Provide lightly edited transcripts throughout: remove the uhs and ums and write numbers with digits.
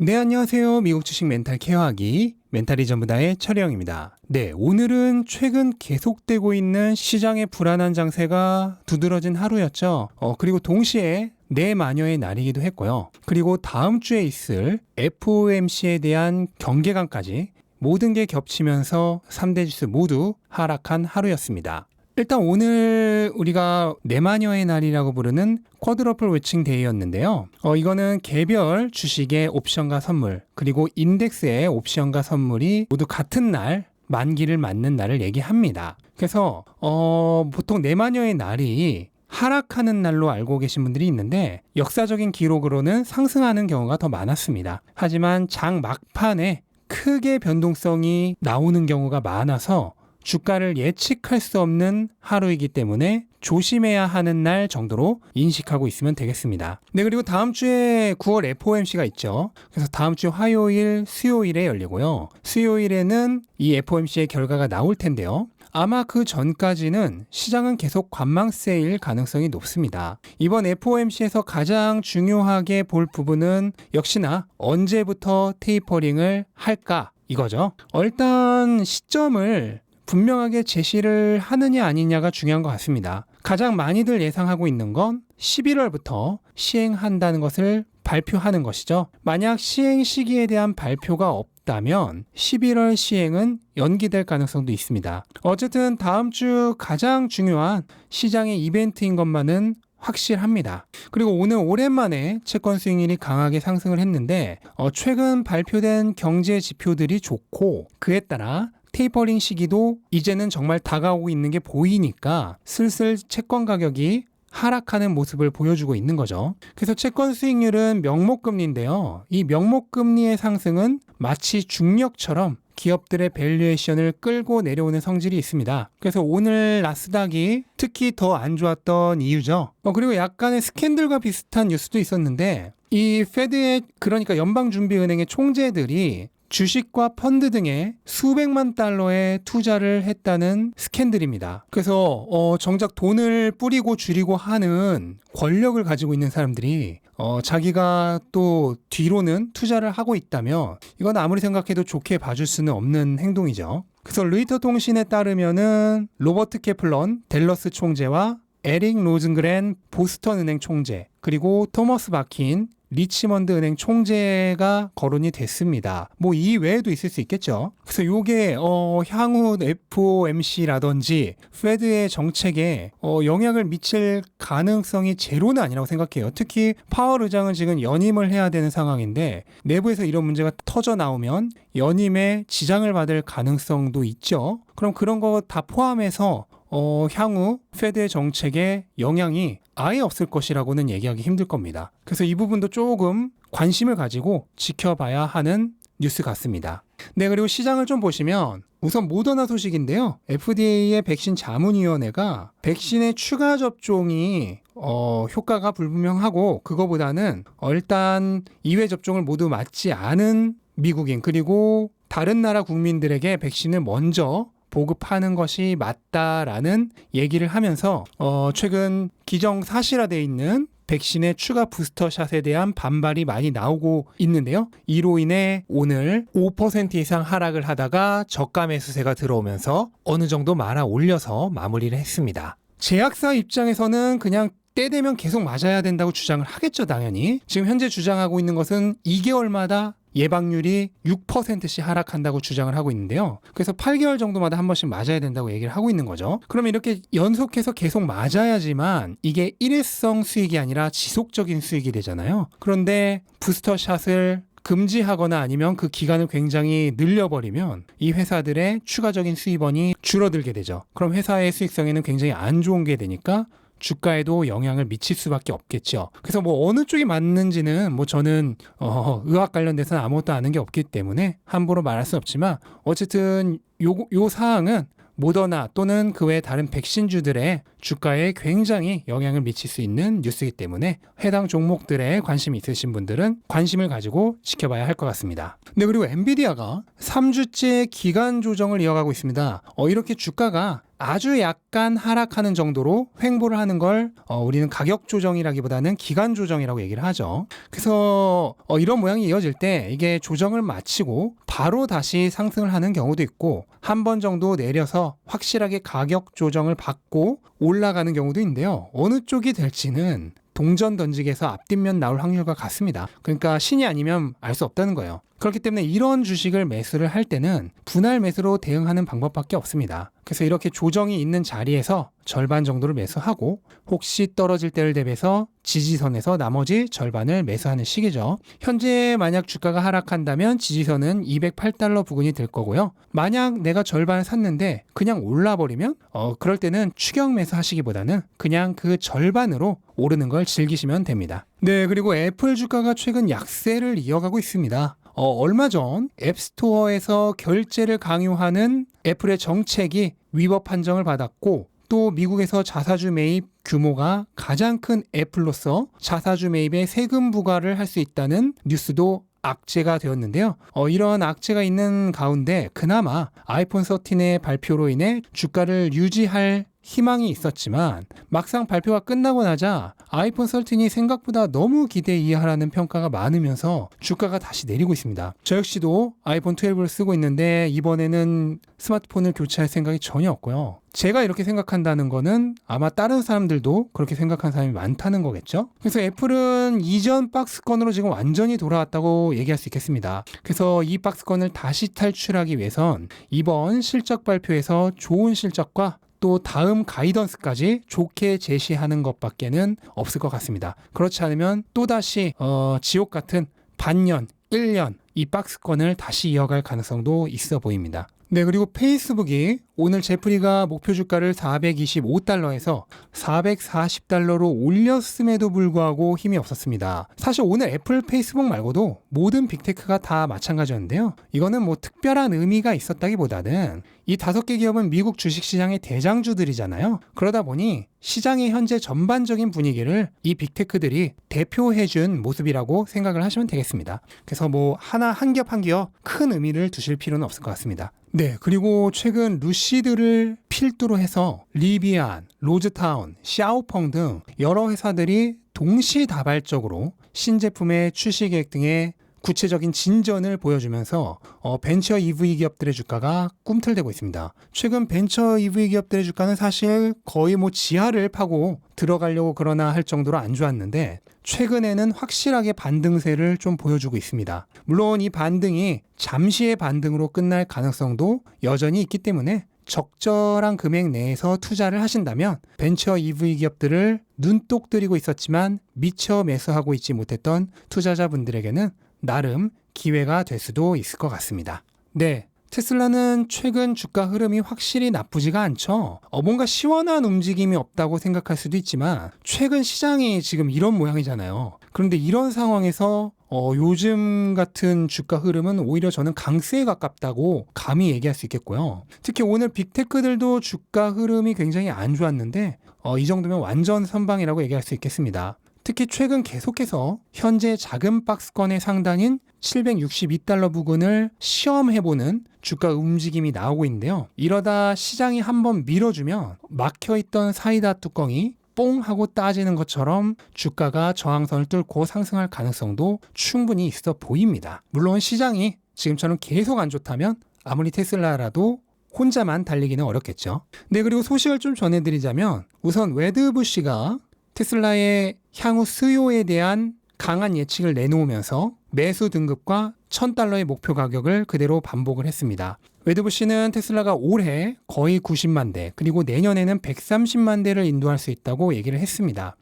네, 안녕하세요. 미국 주식 멘탈 케어하기 멘탈이 전부다의 철영입니다. 네, 오늘은 최근 계속되고 있는 시장의 불안한 장세가 두드러진 하루였죠. 그리고 동시에 내마녀의 날이기도 했고요. 그리고 다음 주에 있을 FOMC에 대한 경계감까지 모든 게 겹치면서 3대 지수 모두 하락한 하루였습니다. 일단 오늘 우리가 내마녀의 날이라고 부르는 쿼드러플 웨칭 데이였는데요. 이거는 개별 주식의 옵션과 선물, 그리고 인덱스의 옵션과 선물이 모두 같은 날 만기를 맞는 날을 얘기합니다. 그래서 보통 내마녀의 날이 하락하는 날로 알고 계신 분들이 있는데 역사적인 기록으로는 상승하는 경우가 더 많았습니다. 하지만 장 막판에 크게 변동성이 나오는 경우가 많아서 주가를 예측할 수 없는 하루이기 때문에 조심해야 하는 날 정도로 인식하고 있으면 되겠습니다. 네, 그리고 다음 주에 9월 FOMC가 있죠. 그래서 다음 주 화요일, 수요일에 열리고요. 수요일에는 이 FOMC의 결과가 나올 텐데요. 아마 그 전까지는 시장은 계속 관망세일 가능성이 높습니다. 이번 FOMC에서 가장 중요하게 볼 부분은 역시나 언제부터 테이퍼링을 할까 이거죠. 일단 시점을 분명하게 제시를 하느냐 아니냐가 중요한 것 같습니다. 가장 많이들 예상하고 있는 건 11월부터 시행한다는 것을 발표하는 것이죠. 만약 시행 시기에 대한 발표가 없다면 11월 시행은 연기될 가능성도 있습니다. 어쨌든 다음 주 가장 중요한 시장의 이벤트인 것만은 확실합니다. 그리고 오늘 오랜만에 채권 수익률이 강하게 상승을 했는데 최근 발표된 경제 지표들이 좋고 그에 따라 테이퍼링 시기도 이제는 정말 다가오고 있는 게 보이니까 슬슬 채권 가격이 하락하는 모습을 보여주고 있는 거죠. 그래서 채권 수익률은 명목금리인데요. 이 명목금리의 상승은 마치 중력처럼 기업들의 밸류에이션을 끌고 내려오는 성질이 있습니다. 그래서 오늘 나스닥이 특히 더 안 좋았던 이유죠. 그리고 약간의 스캔들과 비슷한 뉴스도 있었는데 이 페드의 그러니까 연방준비은행의 총재들이 주식과 펀드 등에 수백만 달러의 투자를 했다는 스캔들입니다. 그래서 정작 돈을 뿌리고 줄이고 하는 권력을 가지고 있는 사람들이 자기가 또 뒤로는 투자를 하고 있다면 이건 아무리 생각해도 좋게 봐줄 수는 없는 행동이죠. 그래서 루이터 통신에 따르면은 로버트 캐플런 댈러스 총재와 에릭 로즌그렌 보스턴 은행 총재, 그리고 토머스 바킨 리치먼드 은행 총재가 거론이 됐습니다. 뭐 이 외에도 있을 수 있겠죠. 그래서 요게 향후 FOMC라든지 페드의 정책에 영향을 미칠 가능성이 제로는 아니라고 생각해요. 특히 파월 의장은 지금 연임을 해야 되는 상황인데 내부에서 이런 문제가 터져 나오면 연임에 지장을 받을 가능성도 있죠. 그럼 그런 거 다 포함해서 향후 페드의 정책에 영향이 아예 없을 것이라고는 얘기하기 힘들 겁니다. 그래서 이 부분도 조금 관심을 가지고 지켜봐야 하는 뉴스 같습니다. 네, 그리고 시장을 좀 보시면 우선 모더나 소식인데요. FDA의 백신 자문위원회가 백신의 추가 접종이 효과가 불분명하고 그거보다는 일단 2회 접종을 모두 맞지 않은 미국인 그리고 다른 나라 국민들에게 백신을 먼저 보급하는 것이 맞다라는 얘기를 하면서 최근 기정사실화되어 있는 백신의 추가 부스터샷에 대한 반발이 많이 나오고 있는데요. 이로 인해 오늘 5% 이상 하락을 하다가 저가 매수세가 들어오면서 어느 정도 말아 올려서 마무리를 했습니다. 제약사 입장에서는 그냥 때 되면 계속 맞아야 된다고 주장을 하겠죠, 당연히. 지금 현재 주장하고 있는 것은 2개월마다 예방률이 6%씩 하락한다고 주장을 하고 있는데요. 그래서 8개월 정도마다 한 번씩 맞아야 된다고 얘기를 하고 있는 거죠. 그러면 이렇게 연속해서 계속 맞아야지만 이게 일회성 수익이 아니라 지속적인 수익이 되잖아요. 그런데 부스터샷을 금지하거나 아니면 그 기간을 굉장히 늘려버리면 이 회사들의 추가적인 수입원이 줄어들게 되죠. 그럼 회사의 수익성에는 굉장히 안 좋은 게 되니까 주가에도 영향을 미칠 수밖에 없겠죠. 그래서 뭐 어느 쪽이 맞는지는 뭐 저는 의학 관련돼서는 아무것도 아는 게 없기 때문에 함부로 말할 수 없지만 어쨌든 요 사항은 모더나 또는 그 외 다른 백신주들의 주가에 굉장히 영향을 미칠 수 있는 뉴스이기 때문에 해당 종목들에 관심이 있으신 분들은 관심을 가지고 지켜봐야 할 것 같습니다. 네, 그리고 엔비디아가 3주째 기간 조정을 이어가고 있습니다. 이렇게 주가가 아주 약간 하락하는 정도로 횡보를 하는 걸 우리는 가격 조정이라기보다는 기간 조정이라고 얘기를 하죠. 그래서 이런 모양이 이어질 때 이게 조정을 마치고 바로 다시 상승을 하는 경우도 있고 한 번 정도 내려서 확실하게 가격 조정을 받고 올라가는 경우도 있는데요. 어느 쪽이 될지는 동전 던지기에서 앞뒷면 나올 확률과 같습니다. 그러니까 신이 아니면 알 수 없다는 거예요. 그렇기 때문에 이런 주식을 매수를 할 때는 분할 매수로 대응하는 방법밖에 없습니다. 그래서 이렇게 조정이 있는 자리에서 절반 정도를 매수하고 혹시 떨어질 때를 대비해서 지지선에서 나머지 절반을 매수하는 시기죠. 현재 만약 주가가 하락한다면 지지선은 208달러 부근이 될 거고요. 만약 내가 절반을 샀는데 그냥 올라버리면 그럴 때는 추격 매수하시기보다는 그냥 그 절반으로 오르는 걸 즐기시면 됩니다. 네, 그리고 애플 주가가 최근 약세를 이어가고 있습니다. 얼마 전 앱스토어에서 결제를 강요하는 애플의 정책이 위법 판정을 받았고 또 미국에서 자사주 매입 규모가 가장 큰 애플로서 자사주 매입에 세금 부과를 할 수 있다는 뉴스도 악재가 되었는데요. 이런 악재가 있는 가운데 그나마 아이폰 13의 발표로 인해 주가를 유지할 희망이 있었지만 막상 발표가 끝나고 나자 아이폰 13이 생각보다 너무 기대 이하라는 평가가 많으면서 주가가 다시 내리고 있습니다. 저 역시도 아이폰 12를 쓰고 있는데 이번에는 스마트폰을 교체할 생각이 전혀 없고요. 제가 이렇게 생각한다는 거는 아마 다른 사람들도 그렇게 생각하는 사람이 많다는 거겠죠. 그래서 애플은 이전 박스권으로 지금 완전히 돌아왔다고 얘기할 수 있겠습니다. 그래서 이 박스권을 다시 탈출하기 위해선 이번 실적 발표에서 좋은 실적과 또 다음 가이던스까지 좋게 제시하는 것밖에는 없을 것 같습니다. 그렇지 않으면 또다시 지옥 같은 반년, 1년 이 박스권을 다시 이어갈 가능성도 있어 보입니다. 네, 그리고 페이스북이 오늘 제프리가 목표 주가를 425달러에서 440달러로 올렸음에도 불구하고 힘이 없었습니다. 사실 오늘 애플, 페이스북 말고도 모든 빅테크가 다 마찬가지였는데요. 이거는 뭐 특별한 의미가 있었다기보다는 이 5개 기업은 미국 주식시장의 대장주들이잖아요. 그러다 보니 시장의 현재 전반적인 분위기를 이 빅테크들이 대표해준 모습이라고 생각을 하시면 되겠습니다. 그래서 뭐 한 겹 한 겹 큰 의미를 두실 필요는 없을 것 같습니다. 네, 그리고 최근 루시드를 필두로 해서 리비안, 로즈타운, 샤오펑 등 여러 회사들이 동시다발적으로 신제품의 출시 계획 등의 구체적인 진전을 보여주면서 벤처 EV 기업들의 주가가 꿈틀대고 있습니다. 최근 벤처 EV 기업들의 주가는 사실 거의 뭐 지하를 파고 들어가려고 그러나 할 정도로 안 좋았는데 최근에는 확실하게 반등세를 좀 보여주고 있습니다. 물론 이 반등이 잠시의 반등으로 끝날 가능성도 여전히 있기 때문에 적절한 금액 내에서 투자를 하신다면 벤처 EV 기업들을 눈독 들이고 있었지만 미처 매수하고 있지 못했던 투자자분들에게는 나름 기회가 될 수도 있을 것 같습니다. 네, 테슬라는 최근 주가 흐름이 확실히 나쁘지가 않죠. 뭔가 시원한 움직임이 없다고 생각할 수도 있지만 최근 시장이 지금 이런 모양이잖아요. 그런데 이런 상황에서 요즘 같은 주가 흐름은 오히려 저는 강세에 가깝다고 감히 얘기할 수 있겠고요. 특히 오늘 빅테크들도 주가 흐름이 굉장히 안 좋았는데 이 정도면 완전 선방이라고 얘기할 수 있겠습니다. 특히 최근 계속해서 현재 작은 박스권의 상단인 762달러 부근을 시험해보는 주가 움직임이 나오고 있는데요. 이러다 시장이 한번 밀어주면 막혀있던 사이다 뚜껑이 뽕 하고 따지는 것처럼 주가가 저항선을 뚫고 상승할 가능성도 충분히 있어 보입니다. 물론 시장이 지금처럼 계속 안 좋다면 아무리 테슬라라도 혼자만 달리기는 어렵겠죠. 네, 그리고 소식을 좀 전해드리자면 우선 웨드부시가 테슬라의 향후 수요에 대한 강한 예측을 내놓으면서 매수 등급과 $1,000의 목표 가격을 그대로 반복을 했습니다. 웨드부시는 테슬라가 올해 거의 90만 대 그리고 내년에는 130만 대를 인도할 수 있다고 얘기를 했습니다.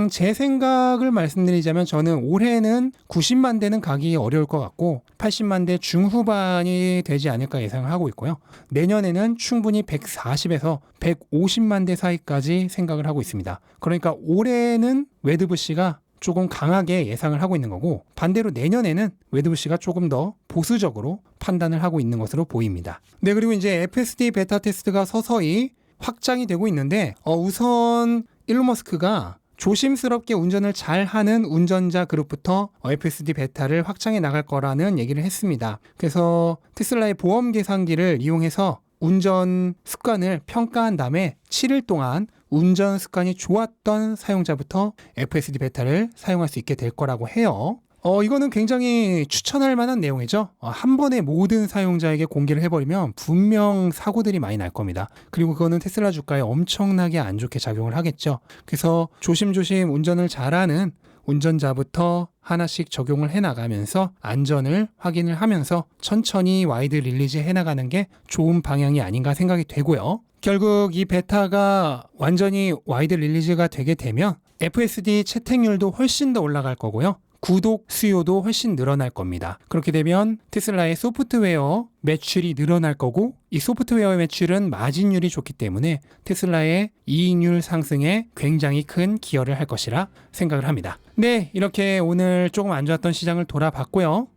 제 생각을 말씀드리자면 저는 올해는 90만 대는 가기 어려울 것 같고 80만 대 중후반이 되지 않을까 예상을 하고 있고요. 내년에는 충분히 140에서 150만 대 사이까지 생각을 하고 있습니다. 그러니까 올해는 웨드부시가 조금 강하게 예상을 하고 있는 거고 반대로 내년에는 웨드부시가 조금 더 보수적으로 판단을 하고 있는 것으로 보입니다. 네, 그리고 이제 FSD 베타 테스트가 서서히 확장이 되고 있는데 우선 일론 머스크가 조심스럽게 운전을 잘하는 운전자 그룹부터 FSD 베타를 확장해 나갈 거라는 얘기를 했습니다. 그래서 테슬라의 보험 계산기를 이용해서 운전 습관을 평가한 다음에 7일 동안 운전 습관이 좋았던 사용자부터 FSD 베타를 사용할 수 있게 될 거라고 해요. 이거는 굉장히 추천할 만한 내용이죠. 한 번에 모든 사용자에게 공개를 해버리면 분명 사고들이 많이 날 겁니다. 그리고 그거는 테슬라 주가에 엄청나게 안 좋게 작용을 하겠죠. 그래서 조심조심 운전을 잘하는 운전자부터 하나씩 적용을 해나가면서 안전을 확인을 하면서 천천히 와이드 릴리즈 해나가는 게 좋은 방향이 아닌가 생각이 되고요. 결국 이 베타가 완전히 와이드 릴리즈가 되게 되면 FSD 채택률도 훨씬 더 올라갈 거고요. 구독 수요도 훨씬 늘어날 겁니다. 그렇게 되면 테슬라의 소프트웨어 매출이 늘어날 거고 이 소프트웨어 매출은 마진율이 좋기 때문에 테슬라의 이익률 상승에 굉장히 큰 기여를 할 것이라 생각을 합니다. 네, 이렇게 오늘 조금 안 좋았던 시장을 돌아봤고요.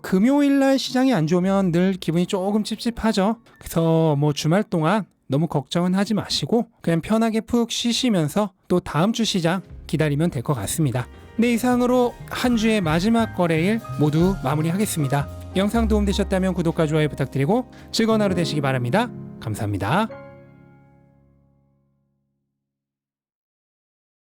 금요일날 시장이 안 좋으면 늘 기분이 조금 찝찝하죠. 그래서 주말 동안 너무 걱정은 하지 마시고 그냥 편하게 푹 쉬시면서 또 다음 주 시장 기다리면 될 것 같습니다. 네, 이상으로 한 주의 마지막 거래일 모두 마무리하겠습니다. 영상 도움되셨다면 구독과 좋아요 부탁드리고 즐거운 하루 되시기 바랍니다. 감사합니다.